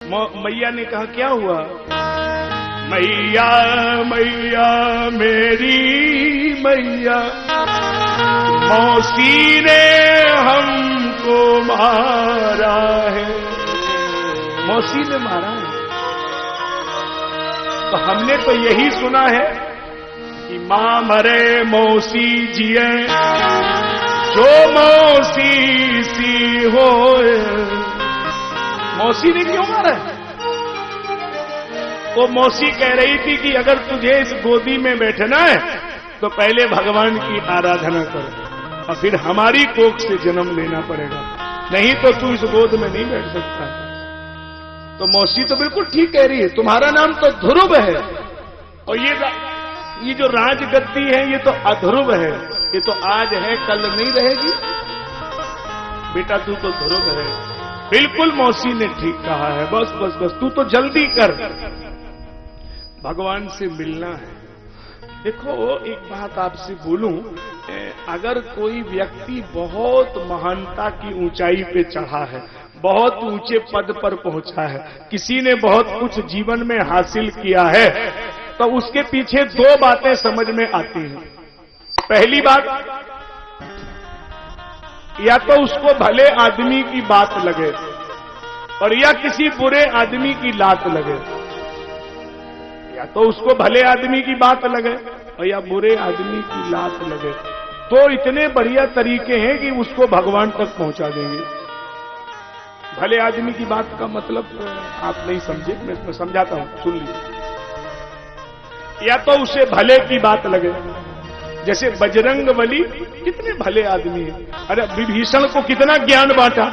मैया ने कहा क्या हुआ? मैया मैया मेरी मैया, मौसी ने हमको मारा है। मौसी ने मारा है? तो हमने तो यही सुना है कि मां मरे मौसी जिए, जो मौसी सी हो। मौसी ने क्यों मारा है? वो मौसी कह रही थी कि अगर तुझे इस गोदी में बैठना है तो पहले भगवान की आराधना करो और फिर हमारी कोख से जन्म लेना पड़ेगा, नहीं तो तू इस गोद में नहीं बैठ सकता। तो मौसी तो बिल्कुल ठीक कह रही है, तुम्हारा नाम तो ध्रुव है और ये जो राजगद्दी है ये तो अध्रुव है, ये तो आज है कल नहीं रहेगी। बेटा तू तो ध्रुव है। बिल्कुल मौसी ने ठीक कहा है। बस बस बस तू तो जल्दी कर, भगवान से मिलना है। देखो एक बात आपसे बोलूं, अगर कोई व्यक्ति बहुत महानता की ऊंचाई पे चढ़ा है, बहुत ऊंचे पद पर पहुंचा है, किसी ने बहुत कुछ जीवन में हासिल किया है, तो उसके पीछे दो बातें समझ में आती हैं। पहली बात, या तो उसको भले आदमी की बात लगे और या किसी बुरे आदमी की लात लगे। या तो उसको भले आदमी की बात लगे और या बुरे आदमी की लात लगे। तो इतने बढ़िया तरीके हैं कि उसको भगवान तक पहुंचा देंगे। भले आदमी की बात का मतलब आप नहीं समझे, मैं समझाता हूं, सुन लीजिए। या तो उसे भले की बात लगे, जैसे बजरंगबली कितने भले आदमी हैं। अरे विभीषण को कितना ज्ञान बांटा,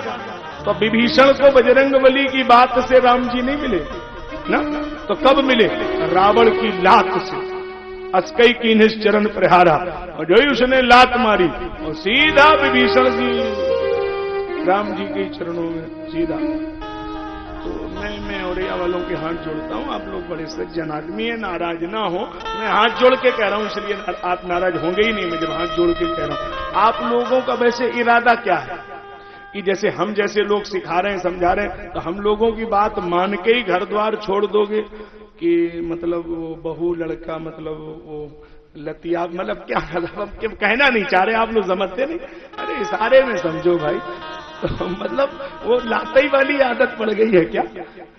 तो विभीषण को बजरंगबली की बात से राम जी नहीं मिले ना, तो कब मिले? रावण की लात से। अस्कई की निश्चरण प्रहारा, और जो ही उसने लात मारी और सीधा विभीषण की राम जी के चरणों में सीधा। तो मैं औरैया वालों के हाथ जोड़ता हूं, आप लोग बड़े सज्जन आदमी है, नाराज ना हो। मैं हाथ जोड़ के कह रहा हूं, इसलिए आप नाराज होंगे ही नहीं। मैं जब हाथ जोड़ के कह रहा हूं, आप लोगों का वैसे इरादा क्या है कि जैसे हम जैसे लोग सिखा रहे हैं, समझा रहे हैं, तो हम लोगों की बात मान के ही घर द्वार छोड़ दोगे कि मतलब वो बहू लड़का मतलब वो लतिया, मतलब क्या कहना नहीं चाह रहे आप लोग, समझते नहीं। अरे इशारे में समझो भाई। तो मतलब वो लातई वाली आदत पड़ गई है क्या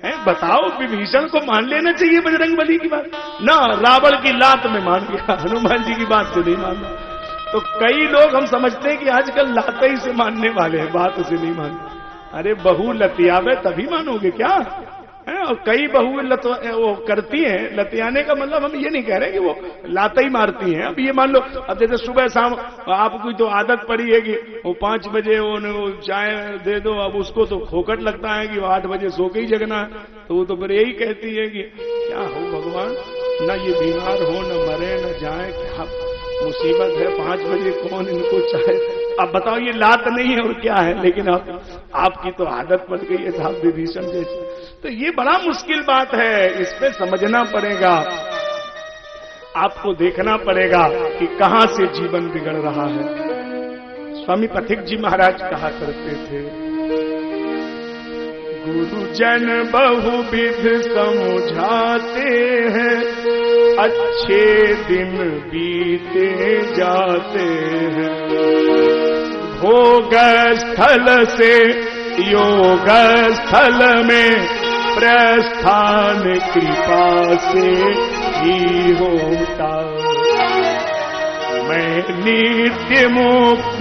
है? बताओ, विभीषण को मान लेना चाहिए बजरंगबली की बात ना, रावण की लात में मान गया, हनुमान जी की बात से नहीं माना। तो कई लोग हम समझते हैं कि आजकल लातई से मानने वाले हैं, बात से नहीं मानते। अरे बहू लतियावे तभी मानोगे क्या है? और कई बहू वो करती हैं, लतियाने का मतलब हम ये नहीं कह रहे कि वो लातई मारती हैं। अब ये मान लो, अब जैसे सुबह शाम आपको तो आदत पड़ी है कि वो 5 बजे वो चाय दे दो, अब उसको तो खोखट लगता है कि वो 8 बजे सो के ही जगना है। तो वो तो फिर यही कहती है कि क्या हो भगवान, न ये बीमार हो, न मरे न जाए, क्या मुसीबत है, 5 बजे कौन इनको चाहे। अब बताओ, ये लात नहीं है और क्या है? लेकिन अब आपकी तो आदत पड़ गई है साहब विभीषण जैसे। तो ये बड़ा मुश्किल बात है, इस पे समझना पड़ेगा, आपको देखना पड़ेगा कि कहां से जीवन बिगड़ रहा है। स्वामी पथिक जी महाराज कहा करते थे, गुरुजन बहुविध समझाते हैं, अच्छे दिन बीते जाते हैं, भोग स्थल से योग स्थल में प्रस्थान कृपा से ही होता। मैं नित्य मुक्त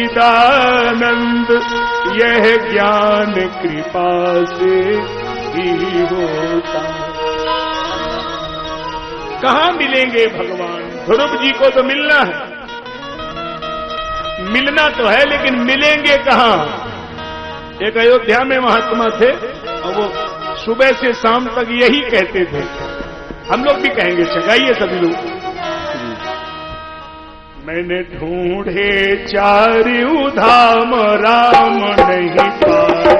सच्चिदानंद, यह ज्ञान कृपा से ही होता। कहां मिलेंगे भगवान? ध्रुव जी को तो मिलना है, मिलना तो है, लेकिन मिलेंगे कहां? एक अयोध्या में महात्मा थे और वो सुबह से शाम तक यही कहते थे, हम लोग भी कहेंगे, चगाइए सभी लोग। मैंने ढूंढे चारों धाम राम नहीं पाए,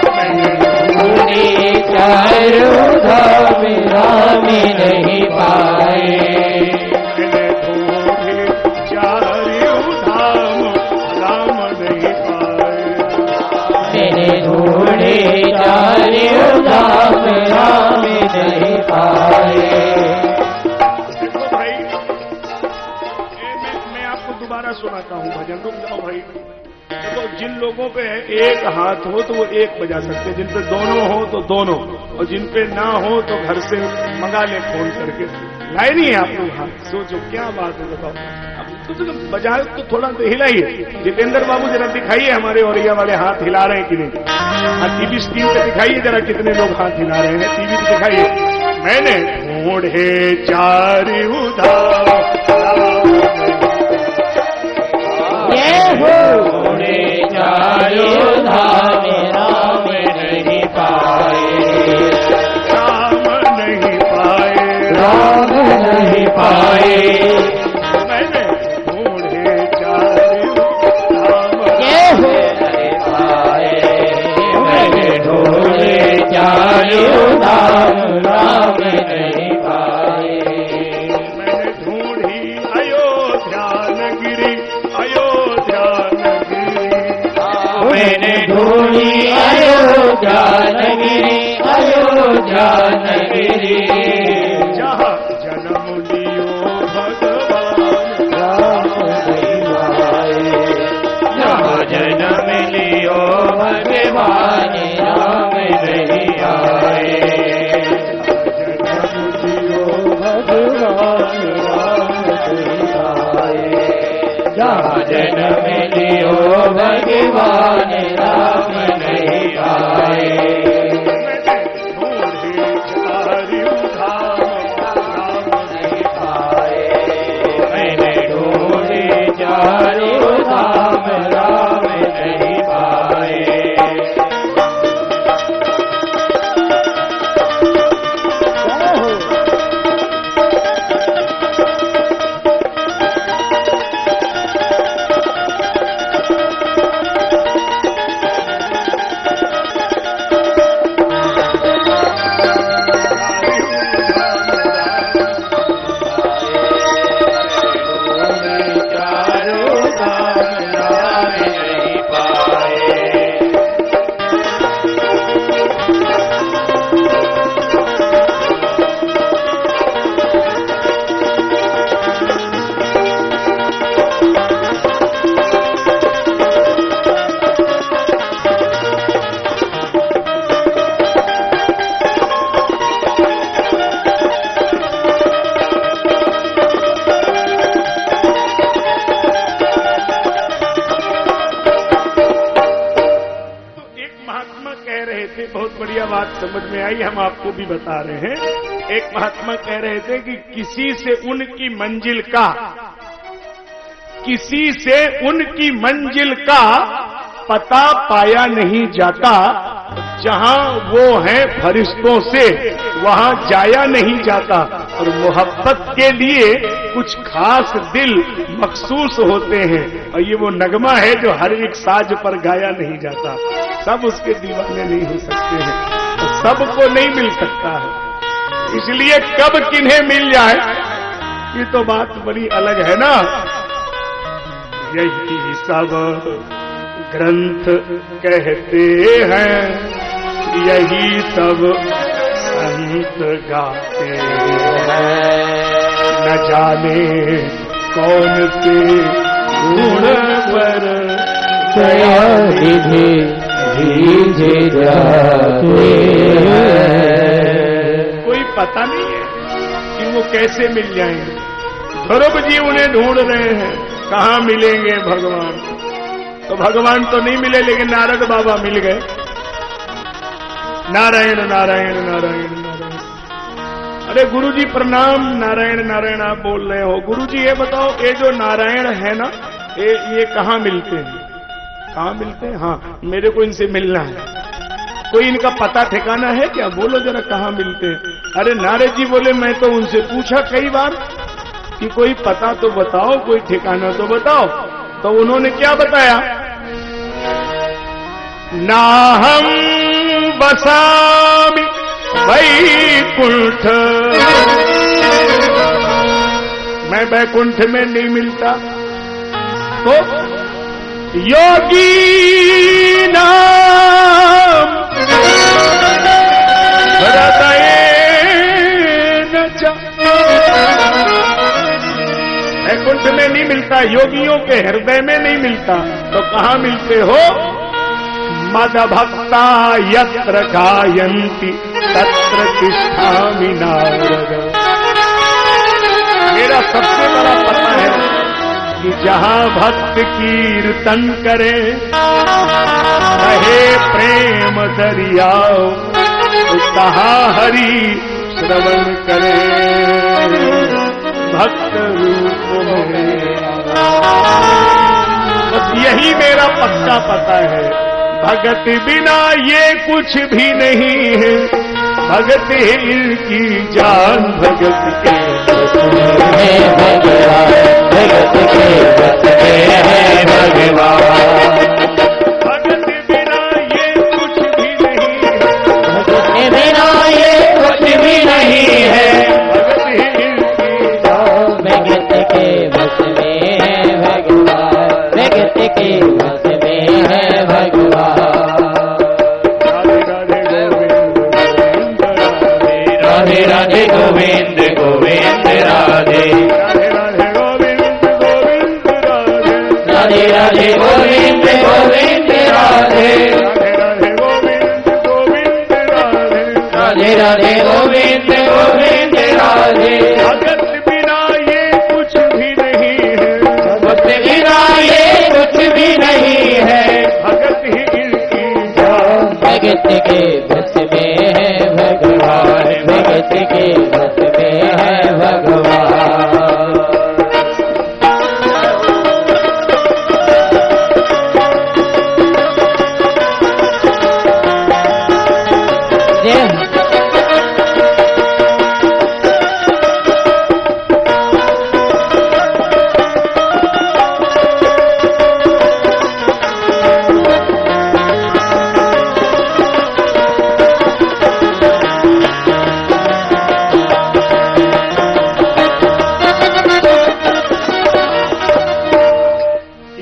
मैंने ढूंढे चारों धाम राम नहीं पाए, मैंने ढूंढे चारों धाम राम नहीं पाए, मैंने ढूंढे सुनाता हूँ भजन। रुक जाओ भाई। देखो जिन लोगों पे एक हाथ हो तो वो एक बजा सकते, जिन पे दोनों हो तो दोनों, और जिन पे ना हो तो घर से मंगा ले फोन करके। लाए नहीं है आप लोग हाथ? सोचो क्या बात है, बताओ। अब तो बजाए तो थोड़ा तो हिलाइए। जितेंद्र बाबू जरा दिखाइए हमारे औरैया वाले हाथ हिला रहे हैं कि नहीं। हाँ, टीवी स्क्रीन पे दिखाइए जरा कितने लोग हाथ हिला रहे हैं, टीवी पे दिखाइए। मैंने ढूंढे चारि उधार राम नहीं पाए, राम नहीं पाए, राम नहीं पाए। मैंने ढूंढे चारि राम नहीं पाए, मैंने ढूंढे चारि धाम राम नहीं पाए। मैंने ढूंढी अयोध्या नगरी, अयोध्या नगरी, मैंने ढूंढी अयोध्या नगरी, अयोध्या नगरी। जहाँ जन्म लियो भगवान राम नहीं आए, जहाँ जन्म लियो भगवान राम नहीं आए। जन्म लियो भगवान राम नहीं आए, जहाँ जन्म लियो भगवान राम नहीं आए। ढूंढे चारि धाम नहीं पाए, मैंने ढूंढे चारि धाम राम नहीं पाए। बहुत बढ़िया बात समझ में आई, हम आपको भी बता रहे हैं। एक महात्मा कह रहे थे कि किसी से उनकी मंजिल का, किसी से उनकी मंजिल का पता पाया नहीं जाता, जहां वो है फरिश्तों से वहां जाया नहीं जाता। और मोहब्बत के लिए कुछ खास दिल मखसूस होते हैं, और ये वो नगमा है जो हर एक साज पर गाया नहीं जाता। सब उसके दीवाने नहीं हो सकते हैं, तो सबको नहीं मिल सकता है। इसलिए कब किन्हें मिल जाए ये तो बात बड़ी अलग है ना। यही सब ग्रंथ कहते हैं, यही सब संत गाते हैं। न जाने कौन से गुण पर दया निधि भीजे जाते हैं। कोई पता नहीं है कि वो कैसे मिल जाएंगे। ध्रुव जी उन्हें ढूंढ रहे हैं, कहाँ मिलेंगे भगवान। तो भगवान तो नहीं मिले, लेकिन नारद बाबा मिल गए। नारायण नारायण नारायण नारायण। अरे गुरुजी प्रणाम। नारायण नारायण आप बोल रहे हो। गुरुजी ये बताओ, ये जो नारायण है ना, ये कहाँ मिलते हैं? कहाँ मिलते हैं? हाँ, मेरे को इनसे मिलना है। कोई इनका पता ठिकाना है क्या? बोलो जरा कहाँ मिलते हैं। अरे नारद जी बोले, मैं तो उनसे पूछा कई बार कि कोई पता तो बताओ, कोई ठिकाना तो बताओ। तो उन्होंने क्या बताया? नाहम वसामि वैकुंठ, मैं वैकुंठ में नहीं मिलता। तो योगी नाम हृदय न जा, वैकुंठ कंठ में नहीं मिलता, योगियों के हृदय में नहीं मिलता, तो कहाँ मिलते हो? मद भक्ता यत्र गायन्ति तत्र तिष्ठामि नारद। मेरा सबसे बड़ा पता है कि जहां भक्त कीर्तन करे, रहे प्रेम दरियाओ, तहाँ हरि श्रवण करे भक्त रूप में। बस यही मेरा पक्का पता है, भगत बिना ये कुछ भी नहीं है, भगत है इनकी जान, भगत के भगत के बस में है भगवान। भगत बिना ये कुछ भी नहीं है, भगत के बिना ये कुछ भी नहीं है, भगत है इनकी जान। भगत के बस में है भगवान, भगत के बस में है भगवान। राधे राधे गोविंद गोविंद राधे, राधे राधे गोविंद गोविंद राधे, राधे राधे गोविंद गोविंद राधे। भगत बिना ये कुछ भी नहीं है, भगत बिना ये कुछ भी नहीं है, भगत ही इनकी जान। भगत के बस में है भगवान, भगत के बस में है भगवान।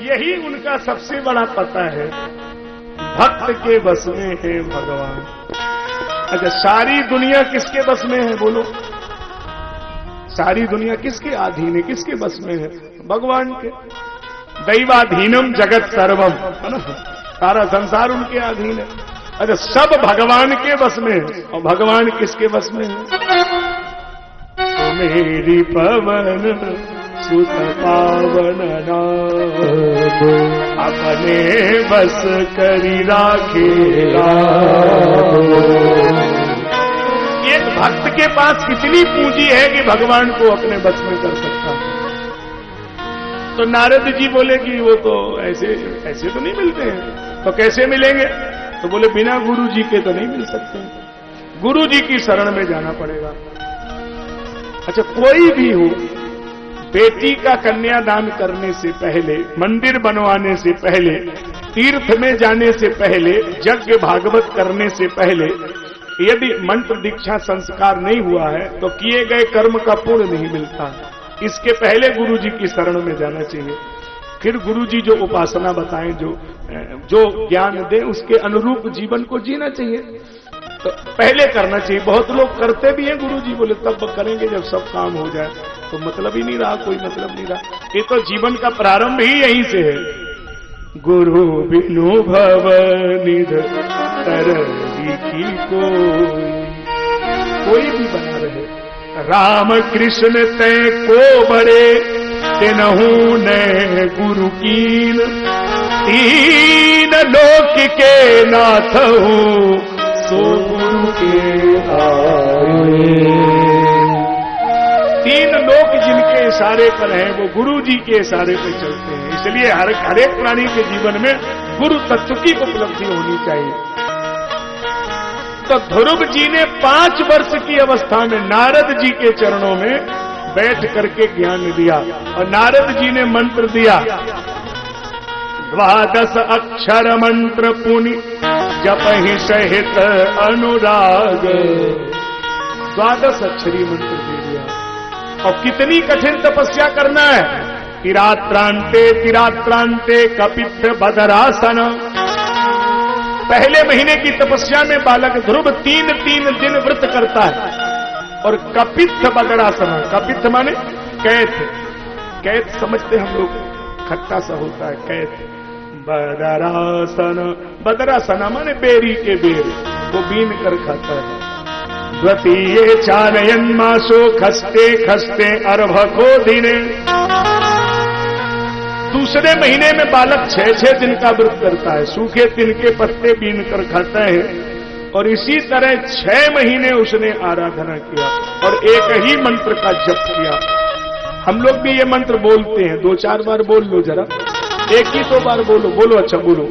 यही उनका सबसे बड़ा पता है, भक्त के बस में है भगवान। अच्छा, सारी दुनिया किसके बस में है बोलो? सारी दुनिया किसके अधीन है, किसके बस में है? भगवान के। दैवाधीनम जगत सर्वम, है ना? सारा संसार उनके अधीन है। अच्छा, सब भगवान के बस में है, और भगवान किसके बस में है? तो मेरी पवन सुत पावन नाम, अपने बस करी राखे राम। एक भक्त के पास कितनी पूंजी है कि भगवान को अपने बस में कर सकता है? तो नारद जी बोले कि वो तो ऐसे ऐसे तो नहीं मिलते हैं। तो कैसे मिलेंगे? तो बोले बिना गुरु जी के तो नहीं मिल सकते, गुरु जी की शरण में जाना पड़ेगा। अच्छा, कोई भी हो, बेटी का कन्यादान करने से पहले, मंदिर बनवाने से पहले, तीर्थ में जाने से पहले, यज्ञ भागवत करने से पहले यदि मंत्र दीक्षा संस्कार नहीं हुआ है तो किए गए कर्म का पुण्य नहीं मिलता। इसके पहले गुरु जी की शरण में जाना चाहिए, फिर गुरु जी जो उपासना बताएं, जो ज्ञान दें, उसके अनुरूप जीवन को जीना चाहिए। तो पहले करना चाहिए। बहुत लोग करते भी हैं, गुरु जी बोले तब करेंगे जब सब काम हो जाए, तो मतलब ही नहीं रहा, कोई मतलब नहीं रहा। ये तो जीवन का प्रारंभ ही यहीं से है। गुरु बिनु भव निध तरही की कोई भी बना रहे। राम कृष्ण तय को बड़े तिनहु ने गुरु कीन, तीन लोक के नाथ हूँ सो गुरु के आए। तीन लोक जिनके इशारे पर हैं वो गुरु जी के इशारे पर चलते हैं। इसलिए हर एक प्राणी के जीवन में गुरु तत्व की उपलब्धि होनी चाहिए। तो ध्रुव जी ने 5 वर्ष की अवस्था में नारद जी के चरणों में बैठ करके ज्ञान दिया, और नारद जी ने मंत्र दिया, 12 अक्षर मंत्र पुनि जपहि सहित अनुराग। 12 अक्षरी मंत्र दे दिया। और कितनी कठिन तपस्या करना है। तिरात्रांते कपित्थ बदरासन। पहले महीने की तपस्या में बालक ध्रुव 3 दिन व्रत करता है, और कपित्थ बदरासन, कपित्थ माने कैथ, कैद समझते हम लोग, खट्टा सा होता है कैद। बदरासन, बदरासना माने बेरी के बेर, वो बीन कर खाता है। द्वितीय चारयन मासो खस्ते खस्ते अर्भको दिने, दूसरे महीने में बालक 6-6 दिन का व्रत करता है, सूखे तिनके पत्ते बीन कर खाता है। और इसी तरह 6 महीने उसने आराधना किया और एक ही मंत्र का जप किया। हम लोग भी ये मंत्र बोलते हैं, 2-4 बार बोल लो जरा, एक ही 2 बार बोलो, बोलो अच्छा बोलो।